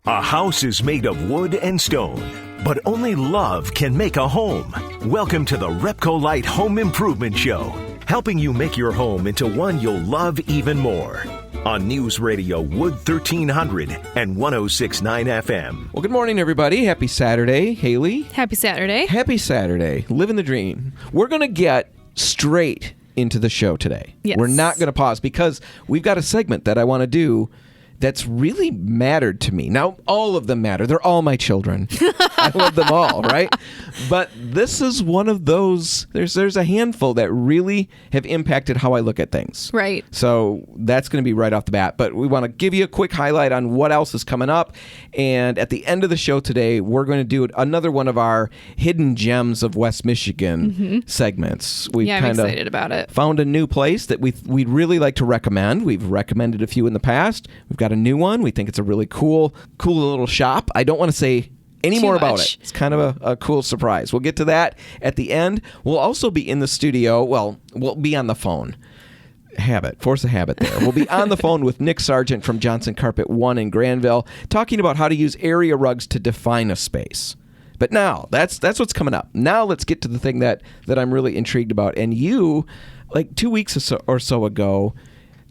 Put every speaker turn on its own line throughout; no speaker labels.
A house is made of wood and stone, but only love can make a home. Welcome to the RepcoLite Home Improvement Show, helping you make your home into one you'll love even more. On News Radio Wood 1300 and 106.9 FM.
Well, good morning, everybody. Happy Saturday. Haley.
Happy Saturday.
Happy Saturday. Living the dream. We're going to get straight into the show today.
Yes.
We're not going to pause because we've got a segment that I want to do that's really mattered to me. Now, all of them matter. They're all my children. I love them all, right? But this is one of those, there's a handful that really have impacted how I look at things.
Right.
So that's going to be right off the bat. But we want to give you a quick highlight on what else is coming up. And at the end of the show today, we're going to do another one of our Hidden Gems of West Michigan segments.
I'm excited about it.
Found a new place that we'd really like to recommend. We've recommended a few in the past. We've got a new one. We think it's a really cool little shop. I don't want to say any more about it. It's kind of a cool surprise. We'll get to that at the end. We'll also be in the studio. Well, we'll be on the phone. Force a habit there. We'll be on the phone with Nick Sargent from Johnson Carpet 1 in Granville, talking about how to use area rugs to define a space. But now, that's what's coming up. Now let's get to the thing that I'm really intrigued about. And you, like 2 weeks or so ago,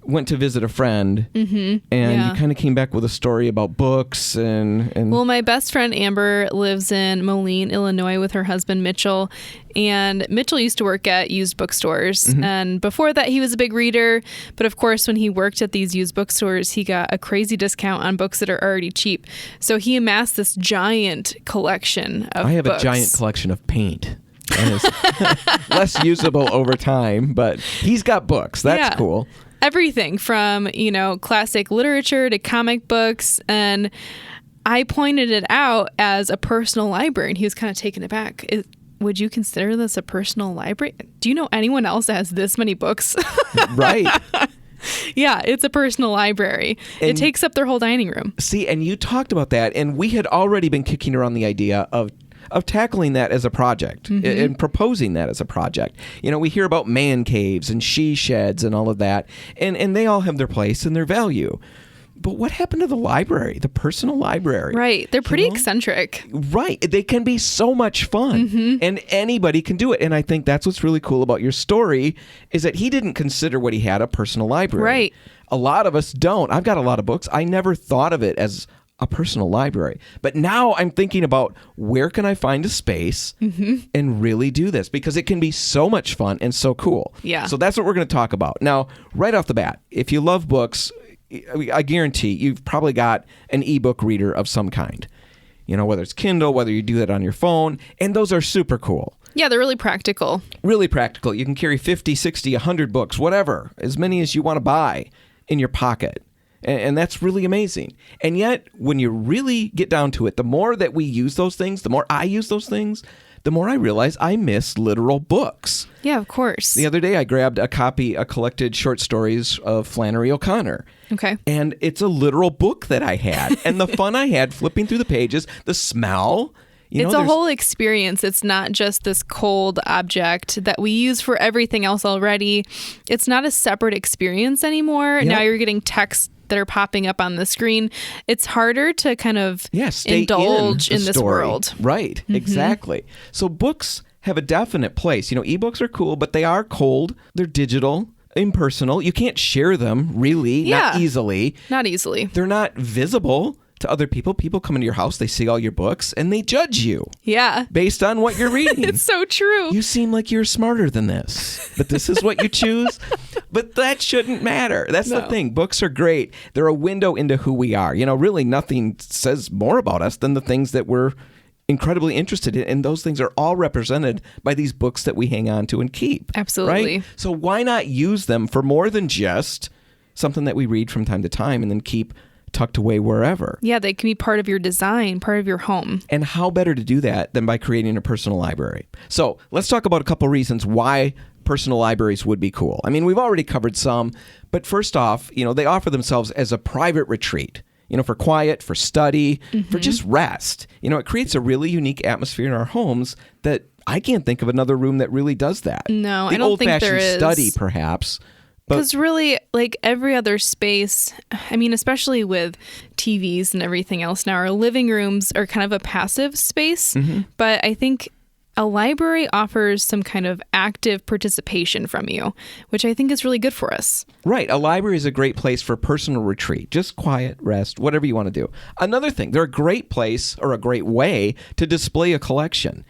went to visit a friend, and you kind of came back with a story about books and...
Well, my best friend Amber lives in Moline, Illinois with her husband Mitchell, and Mitchell used to work at used bookstores, and before that he was a big reader, but of course when he worked at these used bookstores he got a crazy discount on books that are already cheap, so he amassed this giant collection of books.
I have a giant collection of paint. And it's less usable over time, but he's got books. That's cool.
Everything from, classic literature to comic books. And I pointed it out as a personal library, and he was kind of taken aback. Would you consider this a personal library? Do you know anyone else that has this many books?
Right.
Yeah, it's a personal library. And it takes up their whole dining room.
See, and you talked about that, and we had already been kicking around the idea of tackling that as a project and proposing that as a project. We hear about man caves and she sheds and all of that, and they all have their place and their value. But what happened to the library, the personal library?
Right. They're pretty eccentric.
Right. They can be so much fun, and anybody can do it. And I think that's what's really cool about your story is that he didn't consider what he had a personal library.
Right.
A lot of us don't. I've got a lot of books. I never thought of it as a personal library. But now I'm thinking about where can I find a space and really do this, because it can be so much fun and so cool.
Yeah.
So that's what we're going to talk about. Now, right off the bat, if you love books, I guarantee you've probably got an ebook reader of some kind. Whether it's Kindle, whether you do that on your phone, and those are super cool.
Yeah, they're really practical.
Really practical. You can carry 50, 60, 100 books, whatever, as many as you want to buy in your pocket. And that's really amazing. And yet, when you really get down to it, the more that we use those things, the more I use those things, the more I realize I miss literal books.
Yeah, of course.
The other day, I grabbed a collected short stories of Flannery O'Connor.
Okay.
And it's a literal book that I had. And the fun I had flipping through the pages, the smell...
It's a whole experience. It's not just this cold object that we use for everything else already. It's not a separate experience anymore. Yep. Now you're getting texts that are popping up on the screen. It's harder to kind of indulge in this world.
Right, exactly. So books have a definite place. Ebooks are cool, but they are cold. They're digital, impersonal. You can't share them, really, not easily.
Not easily.
They're not visible to other people. People come into your house, they see all your books, and they judge you.
Yeah.
Based on what you're reading.
It's so true.
You seem like you're smarter than this, but this is what you choose. But that shouldn't matter. That's the thing. Books are great. They're a window into who we are. Really nothing says more about us than the things that we're incredibly interested in, and those things are all represented by these books that we hang on to and keep.
Absolutely.
Right? So why not use them for more than just something that we read from time to time and then keep tucked away wherever.
Yeah, they can be part of your design, part of your home.
And how better to do that than by creating a personal library? So let's talk about a couple reasons why personal libraries would be cool. I mean, we've already covered some, but first off, they offer themselves as a private retreat, for quiet, for study, for just rest. It creates a really unique atmosphere in our homes that I can't think of another room that really does that.
No, I don't think there is.
The old-fashioned study, perhaps,
Because really, like every other space, I mean, especially with TVs and everything else now, our living rooms are kind of a passive space. But I think a library offers some kind of active participation from you, which I think is really good for us.
Right. A library is a great place for personal retreat. Just quiet, rest, whatever you want to do. Another thing, they're a great place or a great way to display a collection.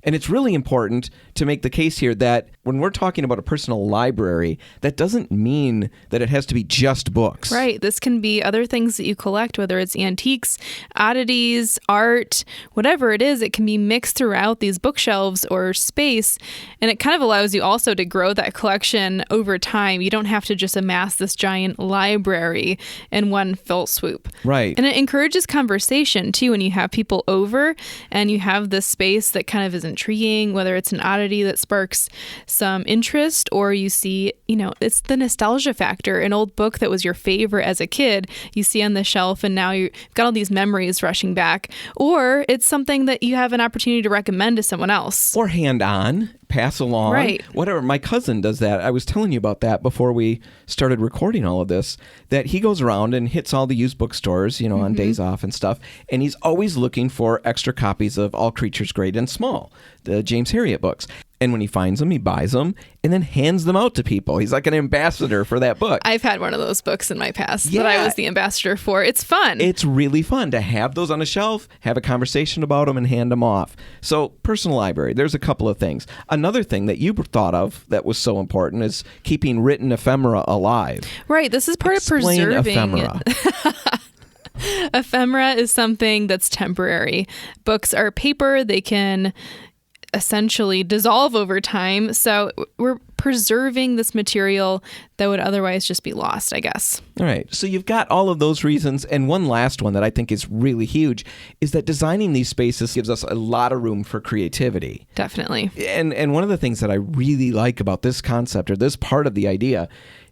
And it's really important to make the case here that when we're talking about a personal library, that doesn't mean that it has to be just books.
Right. This can be other things that you collect, whether it's antiques, oddities, art, whatever it is. It can be mixed throughout these bookshelves or space. And it kind of allows you also to grow that collection over time. You don't have to just amass this giant library in one fell swoop.
Right.
And it encourages conversation, too, when you have people over and you have this space that kind of is intriguing, whether it's an oddity that sparks some interest or you see, it's the nostalgia factor. An old book that was your favorite as a kid, you see on the shelf and now you've got all these memories rushing back. Or it's something that you have an opportunity to recommend to someone else.
Or hand on. Pass along,
right?
Whatever. My cousin does that. I was telling you about that before we started recording all of this, that he goes around and hits all the used bookstores, on days off and stuff, and he's always looking for extra copies of All Creatures Great and Small, the James Herriot books. And when he finds them, he buys them and then hands them out to people. He's like an ambassador for that book.
I've had one of those books in my past that I was the ambassador for. It's fun.
It's really fun to have those on a shelf, have a conversation about them, and hand them off. So, personal library, there's a couple of things. Another thing that you thought of that was so important is keeping written ephemera alive.
Right. This is part of preserving
ephemera.
Ephemera is something that's temporary. Books are paper. They can essentially dissolve over time. So we're preserving this material that would otherwise just be lost, I guess.
All right. So you've got all of those reasons. And one last one that I think is really huge is that designing these spaces gives us a lot of room for creativity.
Definitely.
And one of the things that I really like about this concept or this part of the idea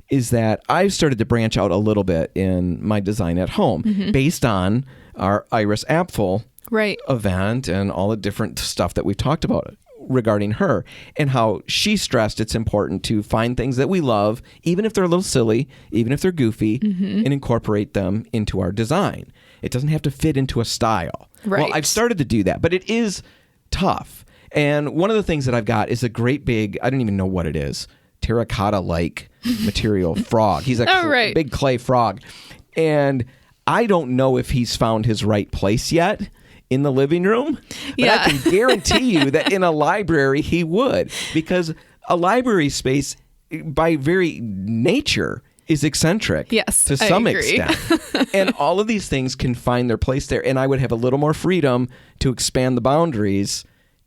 is that I've started to branch out a little bit in my design at home based on our Iris Apfel event and all the different stuff that we've talked about regarding her and how she stressed it's important to find things that we love, even if they're a little silly, even if they're goofy, and incorporate them into our design. It doesn't have to fit into a style.
Right.
Well, I've started to do that, but it is tough. And one of the things that I've got is a great big, I don't even know what it is, terracotta-like material frog. He's a big clay frog. And I don't know if he's found his right place yet in the living room, but I can guarantee you that in a library he would, because a library space by very nature is eccentric to some extent. And all of these things can find their place there. And I would have a little more freedom to expand the boundaries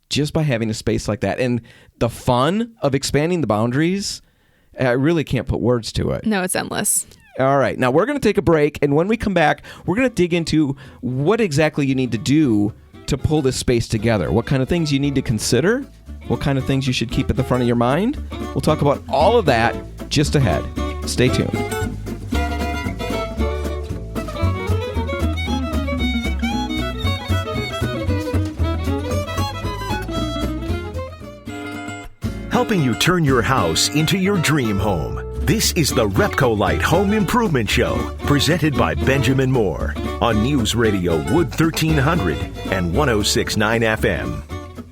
just by having a space like that. And the fun of expanding the boundaries, I really can't put words to it.
No, it's endless.
All right. Now, we're going to take a break. And when we come back, we're going to dig into what exactly you need to do to pull this space together. What kind of things you need to consider. What kind of things you should keep at the front of your mind. We'll talk about all of that just ahead. Stay tuned.
Helping you turn your house into your dream home. This is the RepcoLite Home Improvement Show, presented by Benjamin Moore on News Radio Wood 1300 and 106.9 FM.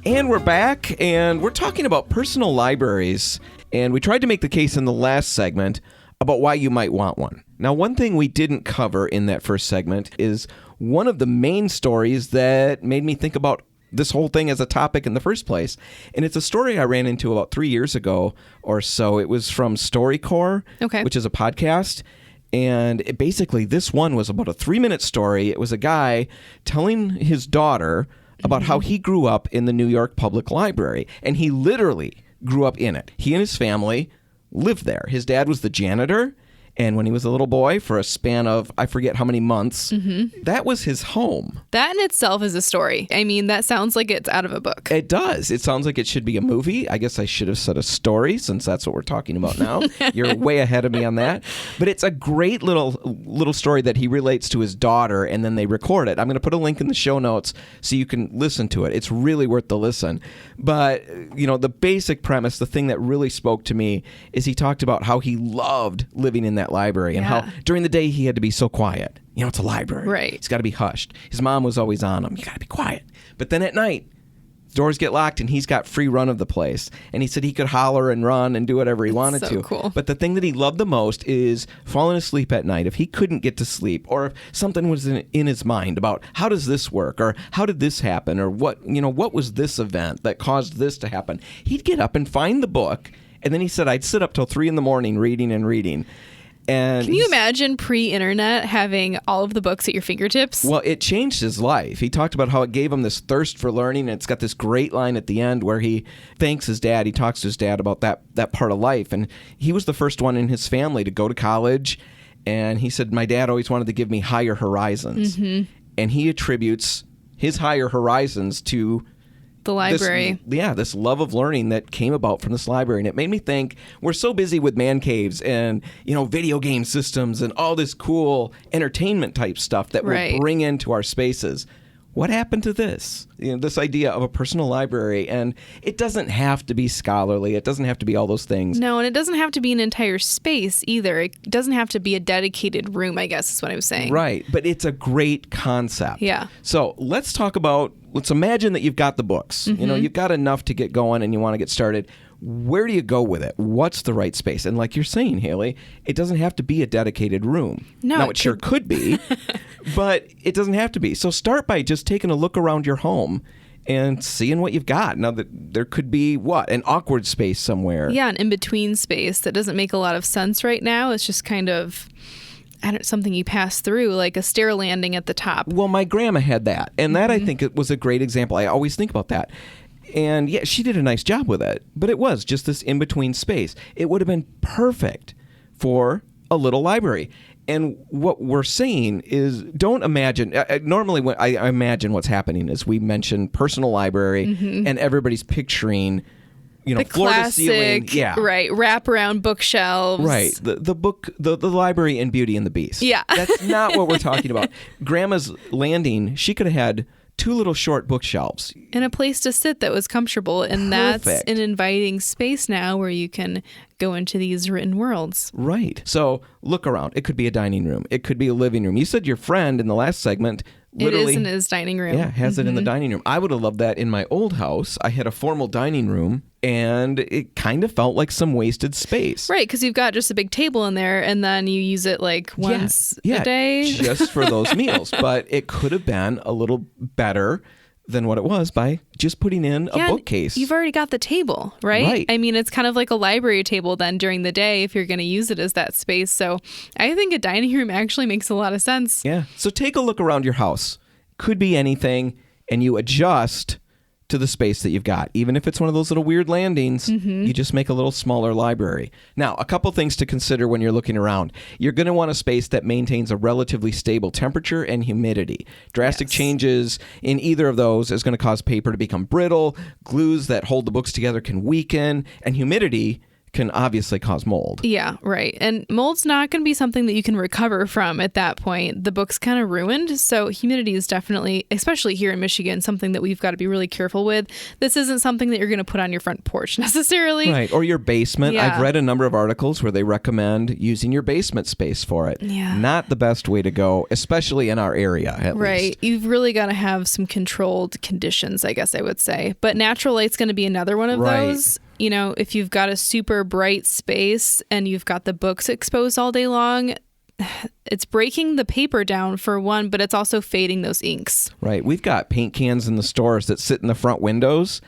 And we're back, and we're talking about personal libraries. And we tried to make the case in the last segment about why you might want one. Now, one thing we didn't cover in that first segment is one of the main stories that made me think about this whole thing as a topic in the first place. And it's a story I ran into about 3 years ago or so. It was from StoryCorps, which is a podcast. And basically, this one was about a 3-minute story. It was a guy telling his daughter about how he grew up in the New York Public Library. And he literally grew up in it. He and his family lived there. His dad was the janitor. And when he was a little boy, for a span of, I forget how many months, that was his home.
That in itself is a story. I mean, that sounds like it's out of a book.
It does. It sounds like it should be a movie. I guess I should have said a story since that's what we're talking about now. You're way ahead of me on that. But it's a great little story that he relates to his daughter, and then they record it. I'm going to put a link in the show notes so you can listen to it. It's really worth the listen. But, the basic premise, the thing that really spoke to me is he talked about how he loved living in that library and how during the day he had to be so quiet. It's a library.
Right.
It's got to be hushed. His mom was always on him. You got to be quiet. But then at night, doors get locked and he's got free run of the place. And he said he could holler and run and do whatever he wanted to.
Cool.
But the thing that he loved the most is falling asleep at night. If he couldn't get to sleep, or if something was in his mind about how does this work, or how did this happen, or what was this event that caused this to happen, he'd get up and find the book. And then he said, I'd sit up till 3 a.m. reading and reading. And
can you imagine pre-internet having all of the books at your fingertips?
Well, it changed his life. He talked about how it gave him this thirst for learning, and it's got this great line at the end where he thanks his dad. He talks to his dad about that part of life, and he was the first one in his family to go to college, and he said, my dad always wanted to give me higher horizons. Mm-hmm. And he attributes his higher horizons to
the library.
This love of learning that came about from this library. And it made me think, we're so busy with man caves and, video game systems and all this cool entertainment type stuff that we bring into our spaces. What happened to this? This idea of a personal library. And it doesn't have to be scholarly. It doesn't have to be all those things.
No, and it doesn't have to be an entire space either. It doesn't have to be a dedicated room, I guess is what I'm saying.
Right. But it's a great concept.
Yeah.
So let's imagine that you've got the books.
Mm-hmm.
You've got enough to get going and you want to get started. Where do you go with it? What's the right space? And like you're saying, Haley, it doesn't have to be a dedicated room.
No,
now, it sure could be, but it doesn't have to be. So start by just taking a look around your home and seeing what you've got. Now, that there could be, an awkward space somewhere.
Yeah, an in-between space that doesn't make a lot of sense right now. It's just kind of something you pass through, like a stair landing at the top.
Well, my grandma had that, and that I think it was a great example. I always think about that. And yeah, she did a nice job with it, but it was just this in-between space. It would have been perfect for a little library. And what we're saying is, don't imagine. Normally, when I imagine what's happening is we mention personal library, and everybody's picturing,
the
floor
classic,
to ceiling,
right, wraparound bookshelves,
right. The book, the library in Beauty and the Beast.
Yeah,
that's not what we're talking about. Grandma's landing, she could have had 2 little short bookshelves
and a place to sit that was comfortable, and
Perfect.
That's an inviting space now where you can go into these written worlds.
Right. So look around. It could be a dining room. It could be a living room. You said your friend in the last segment literally,
it is in his dining room.
Yeah, has it in the dining room. I would have loved that in my old house. I had a formal dining room, and it kind of felt like some wasted space.
Right, because you've got just a big table in there, and then you use it like once a day.
Just for those meals. But it could have been a little better than what it was by just putting in a bookcase.
You've already got the table, right? I mean, it's kind of like a library table then during the day if you're going to use it as that space. So I think a dining room actually makes a lot of sense.
Yeah. So take a look around your house. Could be anything, and you adjust to the space that you've got. Even if it's one of those little weird landings, you just make a little smaller library. Now, a couple things to consider when you're looking around. You're going to want a space that maintains a relatively stable temperature and humidity. Drastic changes in either of those is going to cause paper to become brittle. Glues that hold the books together can weaken, and humidity can obviously cause mold.
Yeah, right. And mold's not going to be something that you can recover from at that point. The book's kind of ruined. So humidity is definitely, especially here in Michigan, something that we've got to be really careful with. This isn't something that you're going to put on your front porch necessarily.
Right. Or your basement.
Yeah.
I've read a number of articles where they recommend using your basement space for it.
Yeah.
Not the best way to go, especially in our area, at least.
Right. You've really got to have some controlled conditions, I guess I would say. But natural light's going to be another one of those. If you've got a super bright space and you've got the books exposed all day long, it's breaking the paper down for one, but it's also fading those inks.
Right. We've got paint cans in the stores that sit in the front windows,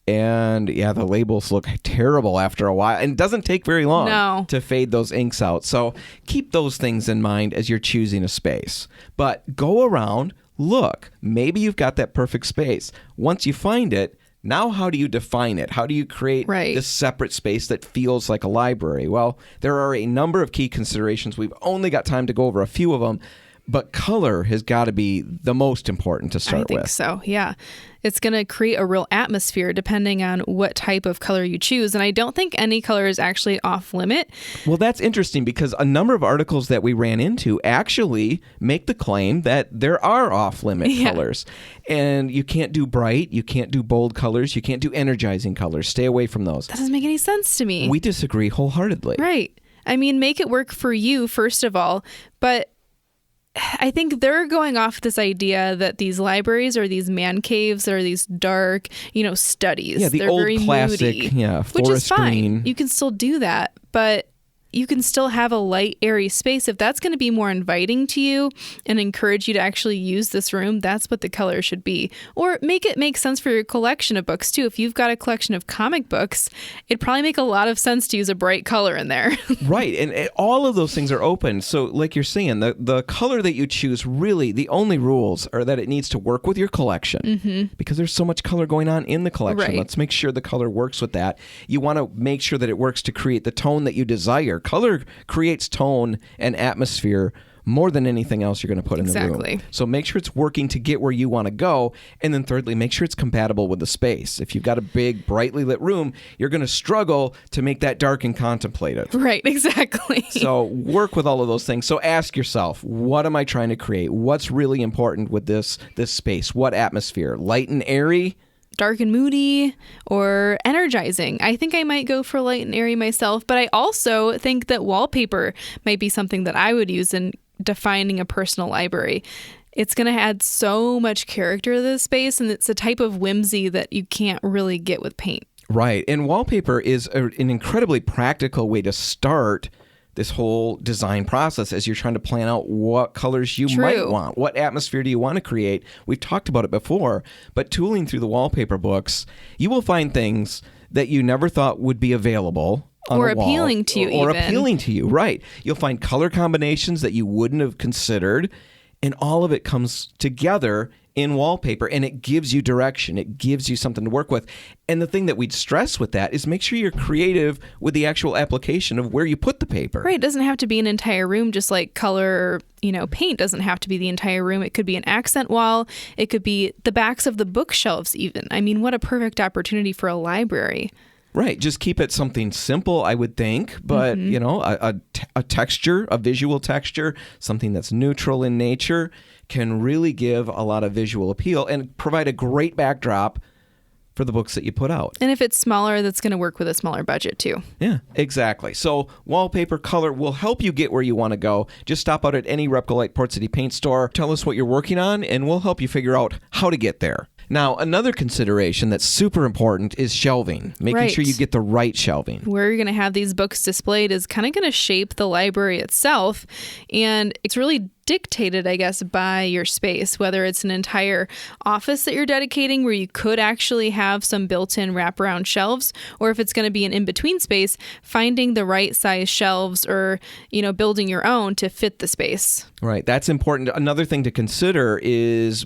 and the labels look terrible after a while. And it doesn't take very long to fade those inks out. So keep those things in mind as you're choosing a space. But go around, look, maybe you've got that perfect space. Once you find it, now, how do you define it? How do you create this separate space that feels like a library? Well, there are a number of key considerations. We've only got time to go over a few of them, But color has got to be the most important to start with.
I think so, yeah. It's going to create a real atmosphere depending on what type of color you choose. And I don't think any color is actually off limit.
Well, that's interesting because a number of articles that we ran into actually make the claim that there are off-limit colors. And you can't do bright, you can't do bold colors, you can't do energizing colors. Stay away from those.
That doesn't make any sense to me.
We disagree wholeheartedly.
Right. I mean, make it work for you, first of all. But I think they're going off this idea that these libraries are these man caves or these dark, studies.
Yeah,
they're
old
very
classic,
moody,
forest
which is fine.
green.
You can still do that, but you can still have a light, airy space. If that's going to be more inviting to you and encourage you to actually use this room, that's what the color should be. Or make it make sense for your collection of books, too. If you've got a collection of comic books, it'd probably make a lot of sense to use a bright color in there.
Right. And all of those things are open. So like you're saying, the color that you choose, really, the only rules are that it needs to work with your collection because there's so much color going on in the collection.
Right.
Let's make sure the color works with that. You want to make sure that it works to create the tone that you desire. Color creates tone and atmosphere more than anything else you're going to put in the room. So make sure it's working to get where you want to go. And then thirdly, make sure it's compatible with the space. If you've got a big, brightly lit room, you're going to struggle to make that dark and contemplative.
Right, exactly.
So work with all of those things. So ask yourself, what am I trying to create? What's really important with this space? What atmosphere? Light and airy?
Dark and moody, or energizing. I think I might go for light and airy myself, but I also think that wallpaper might be something that I would use in defining a personal library. It's going to add so much character to this space, and it's a type of whimsy that you can't really get with paint.
Right. And wallpaper is an incredibly practical way to start this whole design process as you're trying to plan out what colors you might want. What atmosphere do you want to create? We've talked about it before, but tooling through the wallpaper books, you will find things that you never thought would be available on
or
a wall,
appealing to you
or
even.
appealing to you, right. You'll find color combinations that you wouldn't have considered, and all of it comes together in wallpaper, and it gives you direction. It gives you something to work with. And the thing that we'd stress with that is make sure you're creative with the actual application of where you put the paper.
Right. It doesn't have to be an entire room, just like color, paint doesn't have to be the entire room. It could be an accent wall. It could be the backs of the bookshelves even. I mean, what a perfect opportunity for a library.
Right. Just keep it something simple, I would think, but, a texture, a visual texture, something that's neutral in nature can really give a lot of visual appeal and provide a great backdrop for the books that you put out.
And if it's smaller, that's going to work with a smaller budget too.
Yeah, exactly. So wallpaper color will help you get where you want to go. Just stop out at any RepcoLite Port City paint store. Tell us what you're working on, and we'll help you figure out how to get there. Now, another consideration that's super important is shelving, making sure you get the right shelving.
Where you're going to have these books displayed is kind of going to shape the library itself, and it's really dictated, I guess, by your space, whether it's an entire office that you're dedicating where you could actually have some built-in wraparound shelves, or if it's going to be an in-between space, finding the right size shelves or, building your own to fit the space.
Right. That's important. Another thing to consider is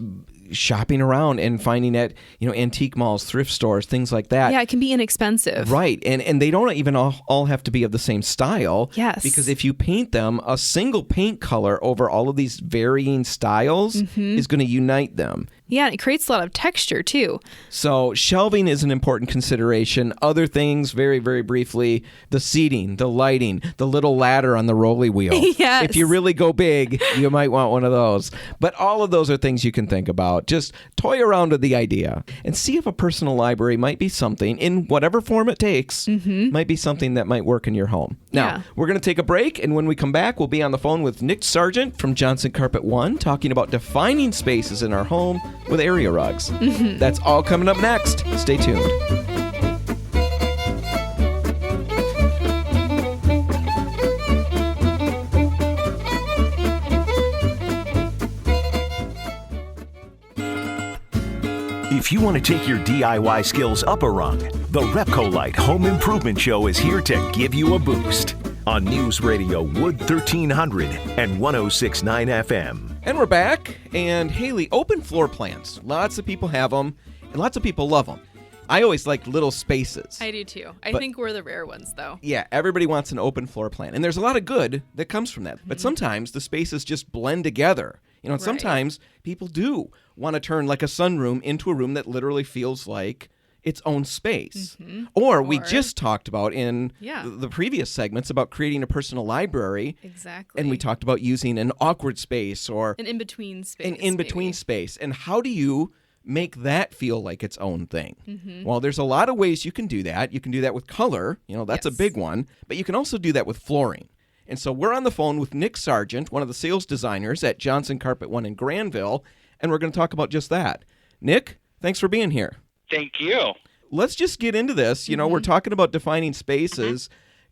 shopping around and finding at, antique malls, thrift stores, things like that.
Yeah, it can be inexpensive.
Right. And they don't even all have to be of the same style.
Yes.
Because if you paint them, a single paint color over all of these varying styles is going to unite them.
Yeah, it creates a lot of texture too.
So shelving is an important consideration. Other things, very, very briefly, the seating, the lighting, the little ladder on the rolly wheel.
Yes.
If you really go big, you might want one of those. But all of those are things you can think about. Just toy around with the idea and see if a personal library might be something, in whatever form it takes, might be something that might work in your home. Now, we're going to take a break, and when we come back, we'll be on the phone with Nick Sargent from Johnson Carpet One, talking about defining spaces in our home with area rugs. That's all coming up next. Stay tuned.
If you want to take your DIY skills up a rung, the RepcoLite Home Improvement Show is here to give you a boost on News Radio Wood 1300 and 106.9 FM.
And we're back. And Haley, open floor plans. Lots of people have them, and lots of people love them. I always like little spaces.
I do too. I think we're the rare ones, though.
Yeah, everybody wants an open floor plan. And there's a lot of good that comes from that. But sometimes the spaces just blend together. And sometimes people do want to turn like a sunroom into a room that literally feels like its own space. Or we just talked about in the previous segments about creating a personal library.
Exactly.
And we talked about using an awkward space or
an in-between space.
An in-between space. And how do you make that feel like its own thing? Well, there's a lot of ways you can do that. You can do that with color. That's a big one. But you can also do that with flooring. And so we're on the phone with Nick Sargent, one of the sales designers at Johnson Carpet One in Granville, and we're going to talk about just that. Nick, thanks for being here.
Thank you.
Let's just get into this. We're talking about defining spaces.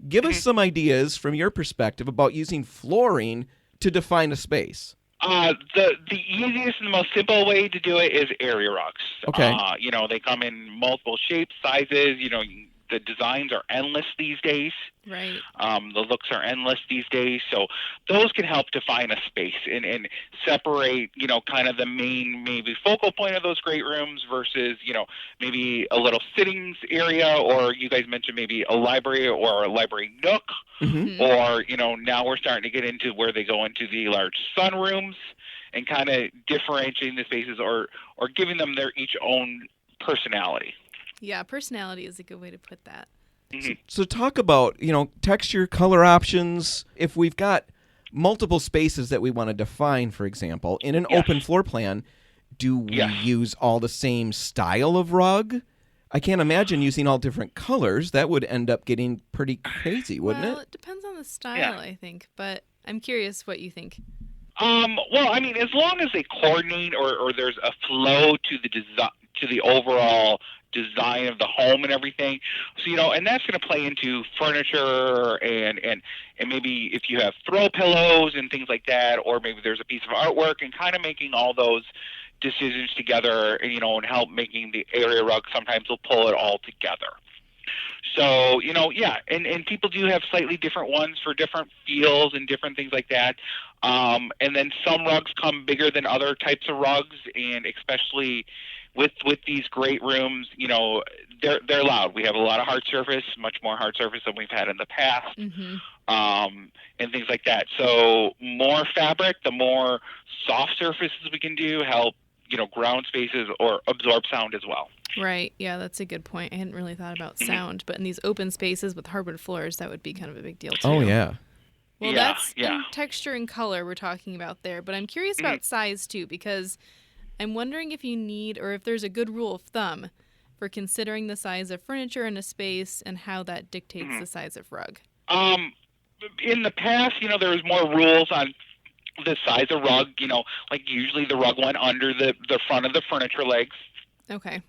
Give us some ideas from your perspective about using flooring to define a space.
The easiest and the most simple way to do it is area rugs.
Okay.
They come in multiple shapes, sizes. The designs are endless these days.
Right.
The looks are endless these days. So those can help define a space and separate, kind of the main maybe focal point of those great rooms versus, maybe a little sittings area, or you guys mentioned maybe a library or a library nook. Or, now we're starting to get into where they go into the large sunrooms and kind of differentiating the spaces or giving them their each own personality.
Yeah, personality is a good way to put that.
So talk about, texture, color options. If we've got multiple spaces that we want to define, for example, in an open floor plan, do we use all the same style of rug? I can't imagine using all different colors. That would end up getting pretty crazy, wouldn't it?
Well, it depends on the style, I think. But I'm curious what you think.
As long as they coordinate or there's a flow to the overall design of the home and everything. So, and that's going to play into furniture and maybe if you have throw pillows and things like that, or maybe there's a piece of artwork, and kind of making all those decisions together, and help making the area rug. Sometimes we'll pull it all together. So, and people do have slightly different ones for different feels and different things like that. And then some rugs come bigger than other types of rugs, and especially with these great rooms, they're loud. We have a lot of hard surface, much more hard surface than we've had in the past, and things like that. So more fabric, the more soft surfaces we can do help, ground spaces or absorb sound as well.
Right. Yeah, that's a good point. I hadn't really thought about sound, but in these open spaces with hardwood floors, that would be kind of a big deal too.
Oh, yeah.
Well, that's in texture and color we're talking about there, but I'm curious about size too, because I'm wondering if you need, or if there's a good rule of thumb for considering the size of furniture in a space and how that dictates the size of rug.
In the past, there was more rules on the size of rug, like usually the rug went under the front of the furniture legs.
Okay.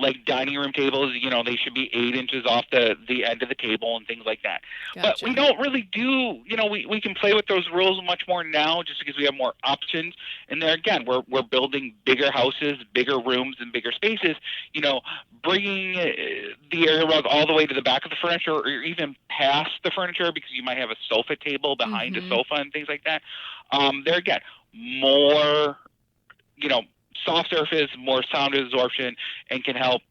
Like dining room tables, they should be 8 inches off the end of the table and things like that.
Gotcha.
But we don't really do, we can play with those rules much more now just because we have more options. And there again, we're building bigger houses, bigger rooms, and bigger spaces. Bringing the area rug all the way to the back of the furniture or even past the furniture, because you might have a sofa table behind a sofa and things like that. There again, more, soft surface, more sound absorption, and can help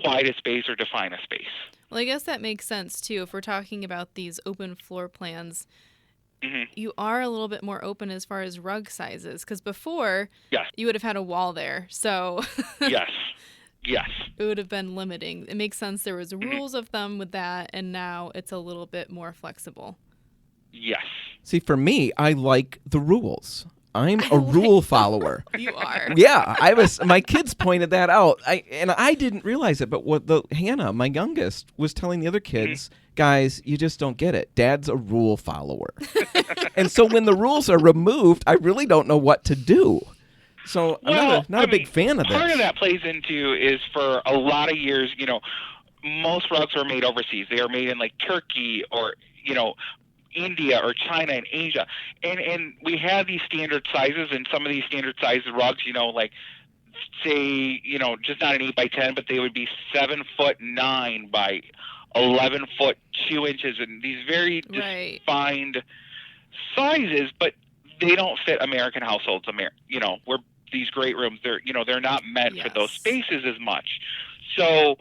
quiet a space or define a space.
Well, I guess that makes sense, too. If we're talking about these open floor plans, you are a little bit more open as far as rug sizes, because before, you would have had a wall there. So
Yes.
It would have been limiting. It makes sense there was rules of thumb with that, and now it's a little bit more flexible.
Yes.
See, for me, I like the rules. I'm a rule follower.
You are.
Yeah, my kids pointed that out. I didn't realize it, but Hannah, my youngest, was telling the other kids, guys, you just don't get it. Dad's a rule follower. And so when the rules are removed, I really don't know what to do. So I'm not a big fan of this.
Part of that plays into is for a lot of years, most rugs are made overseas. They are made in like Turkey or, India or China and Asia. And we have these standard sizes, and some of these standard size rugs, like say, just not an 8x10, but they would be 7'9" by 11'2" and these very defined sizes, but they don't fit American households. We're these great rooms. They're not meant for those spaces as much. So,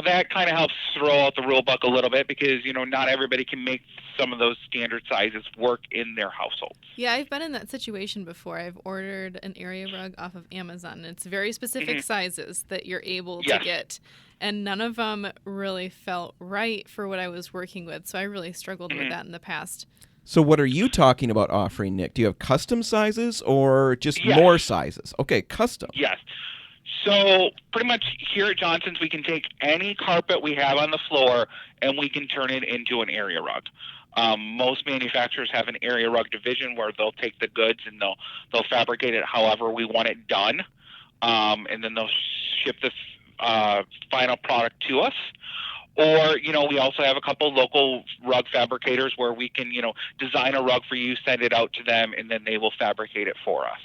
that kind of helps throw out the rule book a little bit because, not everybody can make some of those standard sizes work in their households.
Yeah, I've been in that situation before. I've ordered an area rug off of Amazon. And it's very specific sizes that you're able to get. And none of them really felt right for what I was working with. So I really struggled with that in the past.
So what are you talking about offering, Nick? Do you have custom sizes or just more sizes? Okay, custom.
Yes. So pretty much here at Johnson's, we can take any carpet we have on the floor and we can turn it into an area rug. Most manufacturers have an area rug division where they'll take the goods and they'll fabricate it however we want it done, and then they'll ship the final product to us. Or, we also have a couple local rug fabricators where we can, design a rug for you, send it out to them, and then they will fabricate it for us.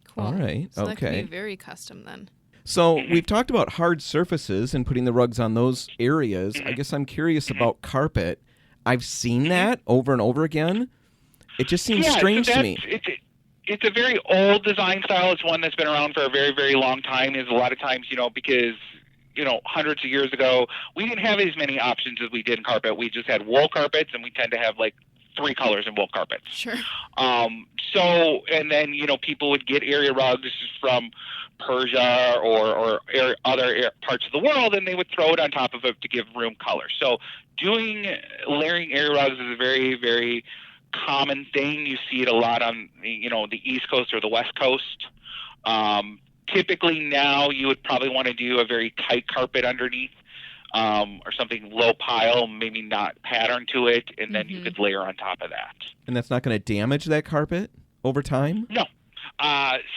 Cool.
All right.
So
okay.
that could be very custom then.
So we've talked about hard surfaces and putting the rugs on those areas. I guess I'm curious about carpet. I've seen that over and over again. It just seems strange to me.
It's a very old design style. It's one that's been around for a very, very long time. Is a lot of times, because hundreds of years ago, we didn't have as many options as we did in carpet. We just had wool carpets, and we tend to have like 3 colors in wool carpets.
Sure.
So, and then, people would get area rugs from Persia or other parts of the world, and they would throw it on top of it to give room color. So layering area rugs is a very, very common thing. You see it a lot on, the East Coast or the West Coast. Typically now you would probably want to do a very tight carpet underneath, or something low pile, maybe not pattern to it, and then you could layer on top of that.
And that's not going to damage that carpet over time?
No.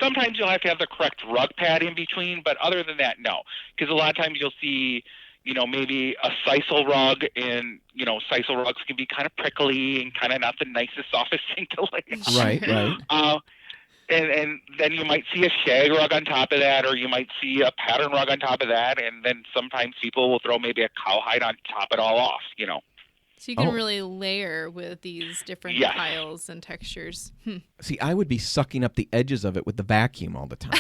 Sometimes you'll have to have the correct rug pad in between, but other than that, no. Because a lot of times you'll see, maybe a sisal rug, and, sisal rugs can be kind of prickly and kind of not the nicest, softest thing to lay on.
Right.
And then you might see a shag rug on top of that, or you might see a pattern rug on top of that, and then sometimes people will throw maybe a cowhide on top it all off,
So you can really layer with these different piles and textures.
See, I would be sucking up the edges of it with the vacuum all the time.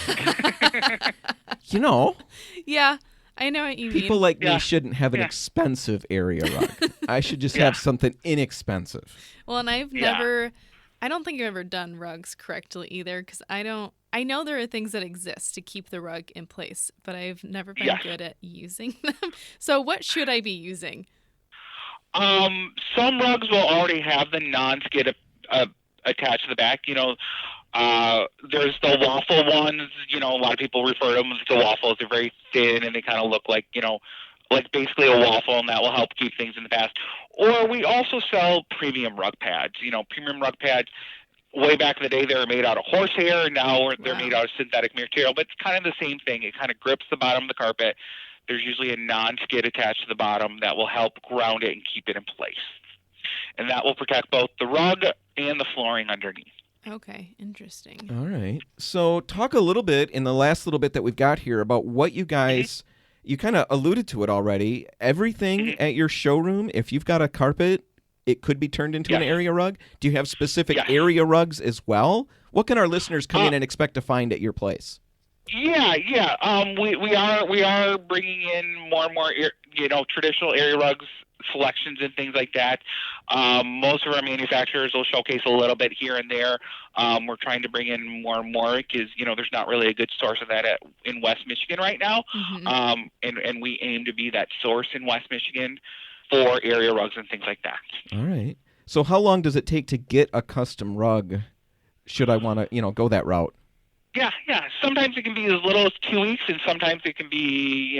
Yeah, I know what you mean.
People like me shouldn't have an expensive area rug. I should just have something inexpensive.
Well, and I don't think I've ever done rugs correctly either, because I know there are things that exist to keep the rug in place, but I've never been good at using them. So what should I be using?
Some rugs will already have the non-skid attached to the back. There's the waffle ones. A lot of people refer to them as the waffles. They're very thin and they kind of look like, like basically a waffle, and that will help keep things in the past. Or we also sell premium rug pads. Premium rug pads, way back in the day, they were made out of horsehair. Now they're made out of synthetic material, but it's kind of the same thing. It kind of grips the bottom of the carpet. There's usually a non-skid attached to the bottom that will help ground it and keep it in place. And that will protect both the rug and the flooring underneath.
Okay, interesting.
All right. So talk a little bit in the last little bit that we've got here about what you guys, you kind of alluded to it already. Everything at your showroom, if you've got a carpet, it could be turned into an area rug. Do you have specific area rugs as well? What can our listeners come in and expect to find at your place?
We are bringing in more and more, traditional area rugs selections and things like that. Most of our manufacturers will showcase a little bit here and there. We're trying to bring in more and more because, there's not really a good source of that in West Michigan right now. And we aim to be that source in West Michigan for area rugs and things like that.
All right. So how long does it take to get a custom rug should I want to, go that route?
Yeah. Sometimes it can be as little as 2 weeks, and sometimes it can be,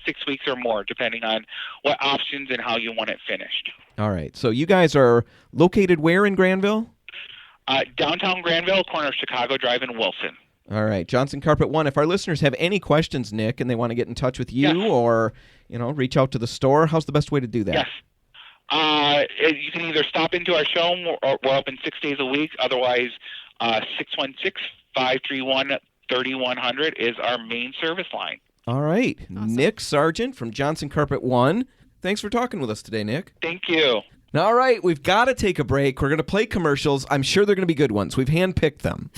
6 weeks or more, depending on what options and how you want it finished.
All right. So you guys are located where in Granville?
Downtown Granville, corner of Chicago Drive in Wilson.
All right. Johnson Carpet One. If our listeners have any questions, Nick, and they want to get in touch with you or, reach out to the store, how's the best way to do that?
Yes. You can either stop into our showroom, or we're open 6 days a week. Otherwise, 616-531-3100 is our main service line.
All right. Awesome. Nick Sargent from Johnson Carpet One. Thanks for talking with us today, Nick.
Thank you.
All right. We've got to take a break. We're going to play commercials. I'm sure they're going to be good ones. We've handpicked them.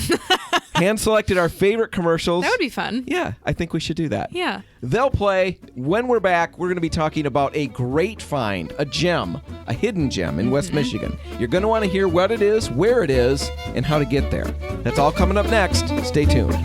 hand-selected our favorite commercials.
That would be fun.
Yeah, I think we should do that.
Yeah.
They'll play. When we're back, we're going to be talking about a great find, a gem, a hidden gem in West Michigan. You're going to want to hear what it is, where it is, and how to get there. That's all coming up next. Stay tuned.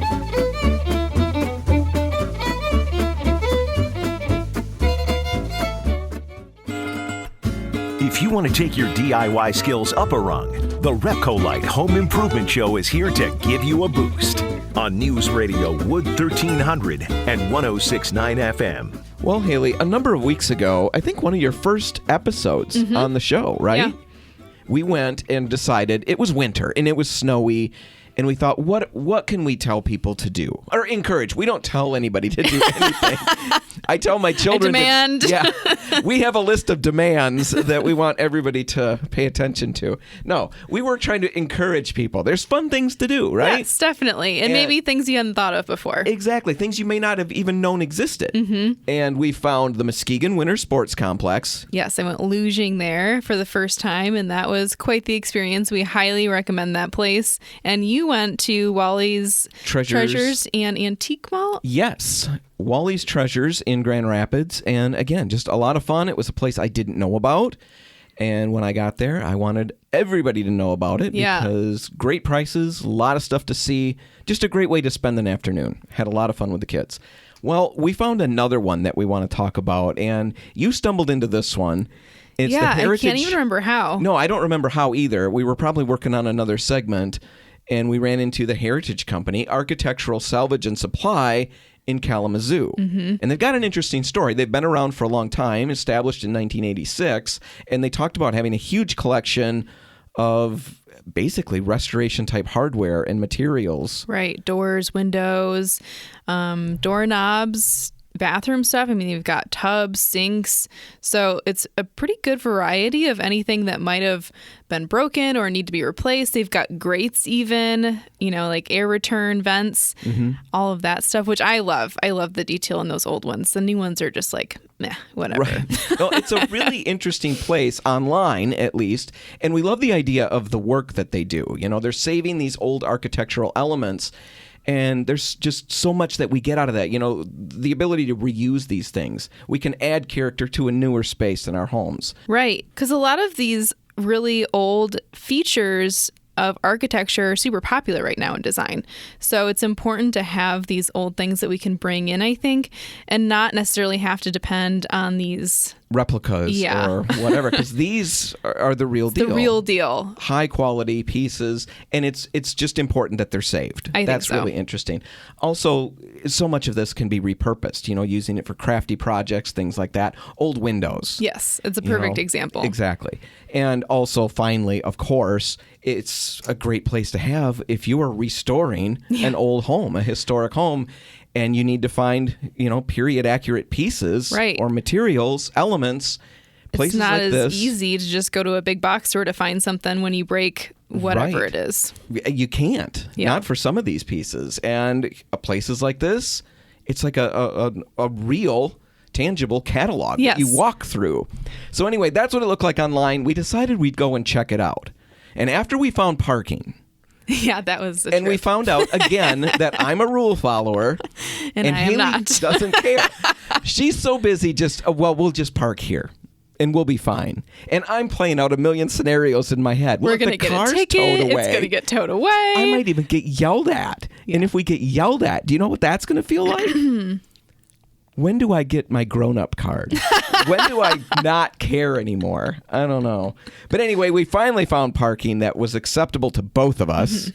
If you want to take your DIY skills up a rung, the RepcoLite Home Improvement Show is here to give you a boost on News Radio Wood 1300 and 106.9 FM.
Well, Haley, a number of weeks ago, I think one of your first episodes on the show, right?
Yeah.
We went and decided it was winter and it was snowy. And we thought, what can we tell people to do? Or encourage. We don't tell anybody to do anything. I tell my children.
Demand.
We have a list of demands that we want everybody to pay attention to. No, we were trying to encourage people. There's fun things to do, right?
Yes, definitely. And maybe things you hadn't thought of before.
Exactly. Things you may not have even known existed. And we found the Muskegon Winter Sports Complex.
Yes, I went luging there for the first time, and that was quite the experience. We highly recommend that place. And you went to Wally's Treasures and Antique Mall?
Yes. Wally's Treasures in Grand Rapids. And again, just a lot of fun. It was a place I didn't know about. And when I got there, I wanted everybody to know about it because great prices, a lot of stuff to see, just a great way to spend an afternoon. Had a lot of fun with the kids. Well, we found another one that we want to talk about, and you stumbled into this one. It's the Heritage...
I can't even remember how.
No, I don't remember how either. We were probably working on another segment, and we ran into the Heritage Company, Architectural Salvage and Supply in Kalamazoo. And they've got an interesting story. They've been around for a long time, established in 1986, and they talked about having a huge collection of basically restoration-type hardware and materials.
Right. Doors, windows, doorknobs, bathroom stuff. I mean, you've got tubs, sinks. So it's a pretty good variety of anything that might have been broken or need to be replaced. They've got grates even, like air return vents, all of that stuff, which I love. I love the detail in those old ones. The new ones are just like, meh, whatever.
Right. Well, it's a really interesting place, online at least, and we love the idea of the work that they do. They're saving these old architectural elements. And there's just so much that we get out of that. The ability to reuse these things. We can add character to a newer space in our homes.
Right. Because a lot of these really old features of architecture are super popular right now in design. So it's important to have these old things that we can bring in, I think, and not necessarily have to depend on these
replicas or whatever, because these are the real deal.
The real deal.
High quality pieces, and it's just important that they're saved. That's really interesting. Also, so much of this can be repurposed, using it for crafty projects, things like that. Old windows.
Yes, it's a perfect example.
Exactly. And also, finally, of course, it's a great place to have if you are restoring an old home, a historic home, and you need to find, period accurate pieces or materials, elements, places like this.
It's not as easy to just go to a big box store to find something when you break whatever it is.
You can't. Not for some of these pieces. And places like this, it's like a real tangible catalog that you walk through. So anyway, that's what it looked like online. We decided we'd go and check it out. And after we found parking...
Yeah, that was
and we found out, again, that I'm a rule follower.
and I am
Haley
not.
doesn't care. She's so busy we'll just park here. And we'll be fine. And I'm playing out a million scenarios in my head.
We're going to get a ticket. It's going to get towed away.
I might even get yelled at. Yeah. And if we get yelled at, do you know what that's going to feel like? When do I get my grown-up card? When do I not care anymore? I don't know. But anyway, we finally found parking that was acceptable to both of us.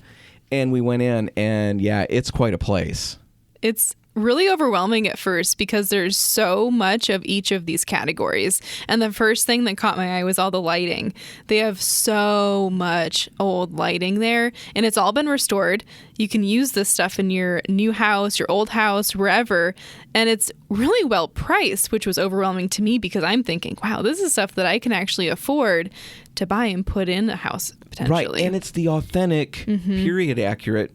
And we went in, and it's quite a place.
It's really overwhelming at first because there's so much of each of these categories. And the first thing that caught my eye was all the lighting. They have so much old lighting there, and it's all been restored. You can use this stuff in your new house, your old house, wherever. And it's really well priced, which was overwhelming to me because I'm thinking, wow, this is stuff that I can actually afford to buy and put in a house potentially.
Right, and it's the authentic, period accurate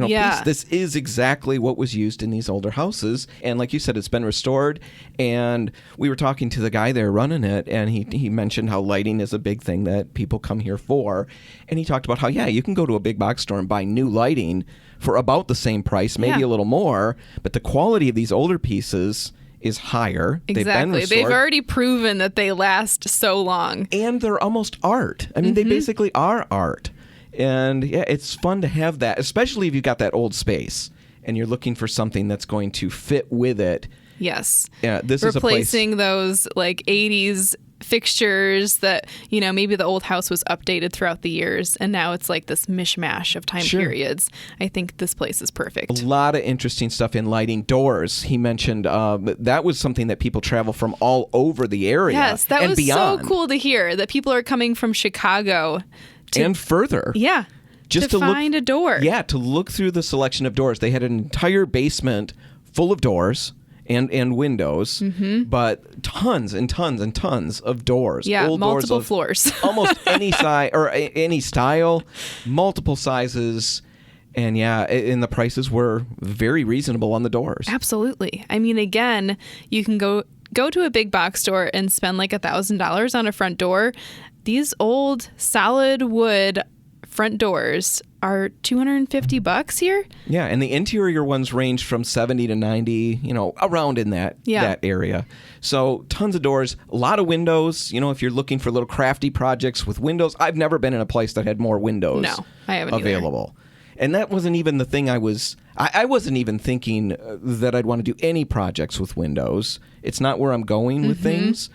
Yeah.
piece. This is exactly what was used in these older houses. And like you said, it's been restored. And we were talking to the guy there running it, and he mentioned how lighting is a big thing that people come here for. And he talked about how, you can go to a big box store and buy new lighting for about the same price, maybe a little more. But the quality of these older pieces is higher.
Exactly. They've already proven that they last so long.
And they're almost art. I mean, they basically are art. And it's fun to have that, especially if you've got that old space and you're looking for something that's going to fit with it.
Yes.
Yeah, this is a place.
Replacing those like 80s fixtures that, maybe the old house was updated throughout the years and now it's like this mishmash of time periods. I think this place is perfect.
A lot of interesting stuff in lighting. Doors, he mentioned, that was something that people travel from all over the area.
Yes, that
and
was
beyond.
so cool to hear that people are coming from Chicago
and further.
Yeah.
Just
to find a door.
Yeah, to look through the selection of doors. They had an entire basement full of doors and windows, but tons and tons and tons of doors.
Yeah,
old
multiple
doors of
floors.
almost any size or any style, multiple sizes. And and the prices were very reasonable on the doors.
Absolutely. I mean, again, you can go to a big box store and spend like $1,000 on a front door. These old solid wood front doors are $250 here.
Yeah, and the interior ones range from 70 to 90, around in that area. So tons of doors, a lot of windows. If you're looking for little crafty projects with windows, I've never been in a place that had more windows
I haven't
available. And that wasn't even the thing I wasn't even thinking that I'd want to do any projects with windows. It's not where I'm going with things.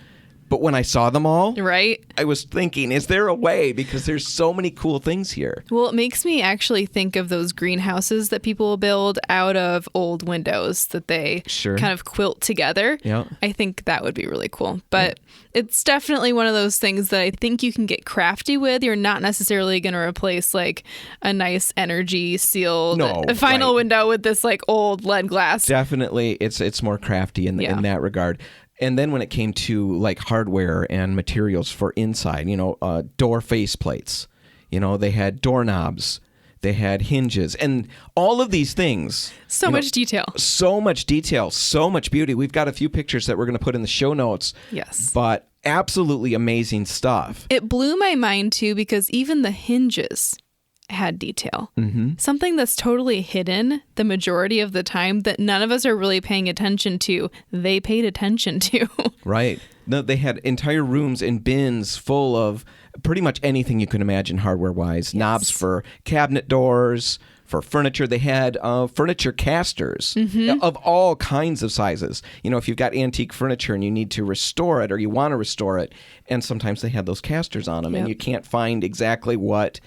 But when I saw them all,
right,
I was thinking, is there a way? Because there's so many cool things here.
Well, it makes me actually think of those greenhouses that people build out of old windows that they kind of quilt together.
Yeah.
I think that would be really cool. But it's definitely one of those things that I think you can get crafty with. You're not necessarily going to replace like a nice energy sealed vinyl window with this like old lead glass.
Definitely, it's more crafty in that regard. And then when it came to like hardware and materials for inside, door face plates, they had doorknobs, they had hinges, and all of these things.
So much detail.
So much detail, so much beauty. We've got a few pictures that we're going to put in the show notes.
Yes.
But absolutely amazing stuff.
It blew my mind too because even the hinges had detail. Something that's totally hidden the majority of the time that none of us are really paying attention to, they paid attention to.
Right. No, they had entire rooms and bins full of pretty much anything you can imagine hardware-wise. Yes. Knobs for cabinet doors, for furniture. They had furniture casters of all kinds of sizes. If you've got antique furniture and you need to restore it or you want to restore it, and sometimes they had those casters on them and you can't find exactly what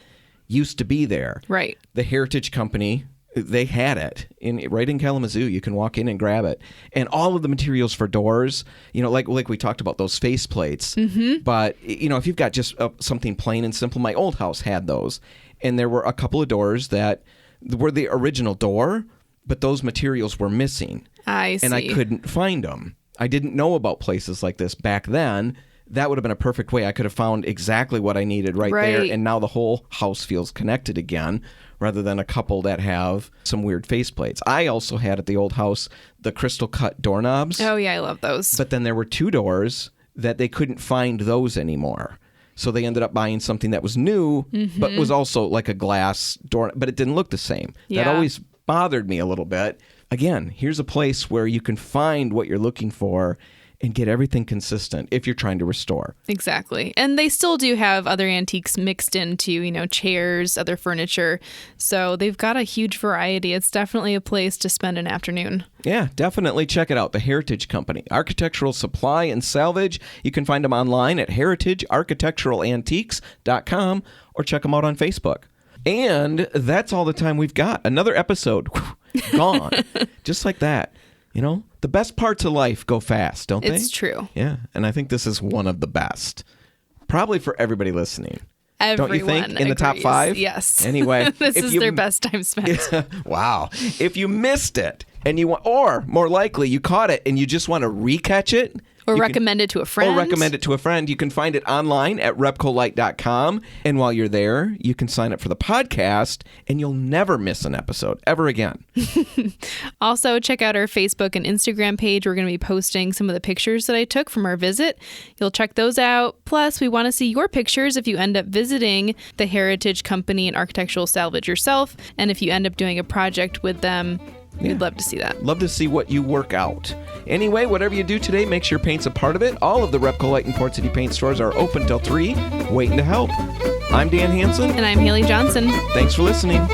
used to be there.
Right.
The Heritage Company, they had it right in Kalamazoo. You can walk in and grab it. And all of the materials for doors, like we talked about those face plates. But, if you've got just something plain and simple, my old house had those. And there were a couple of doors that were the original door, but those materials were missing.
I see.
And I couldn't find them. I didn't know about places like this back then. That would have been a perfect way. I could have found exactly what I needed right there, and now the whole house feels connected again, rather than a couple that have some weird faceplates. I also had at the old house the crystal cut doorknobs.
Oh, yeah, I love those.
But then there were two doors that they couldn't find those anymore. So they ended up buying something that was new, but was also like a glass door, but it didn't look the same.
Yeah.
That always bothered me a little bit. Again, here's a place where you can find what you're looking for and get everything consistent if you're trying to restore.
Exactly. And they still do have other antiques mixed into, chairs, other furniture. So they've got a huge variety. It's definitely a place to spend an afternoon.
Yeah, definitely check it out. The Heritage Company, Architectural Supply and Salvage. You can find them online at heritagearchitecturalantiques.com or check them out on Facebook. And that's all the time we've got. Another episode gone. Just like that. The best parts of life go fast, don't they?
It's true.
Yeah, and I think this is one of the best. Probably for everybody listening.
Everyone
don't you think? In the top 5?
Yes.
Anyway.
This is their best time spent.
Wow. If you missed it, and you want, or more likely, you caught it and you just want to recatch it,
Or recommend it to a friend.
Or recommend it to a friend. You can find it online at RepcoLite.com. And while you're there, you can sign up for the podcast, and you'll never miss an episode ever again.
Also, check out our Facebook and Instagram page. We're going to be posting some of the pictures that I took from our visit. You'll check those out. Plus, we want to see your pictures if you end up visiting the Heritage Company and Architectural Salvage yourself. And if you end up doing a project with them, we'd love to see that.
Love to see what you work out. Anyway, whatever you do today, make sure paint's a part of it. All of the RepcoLite and Port City Paint stores are open till 3, waiting to help. I'm Dan Hansen.
And I'm Haley Johnson.
Thanks for listening.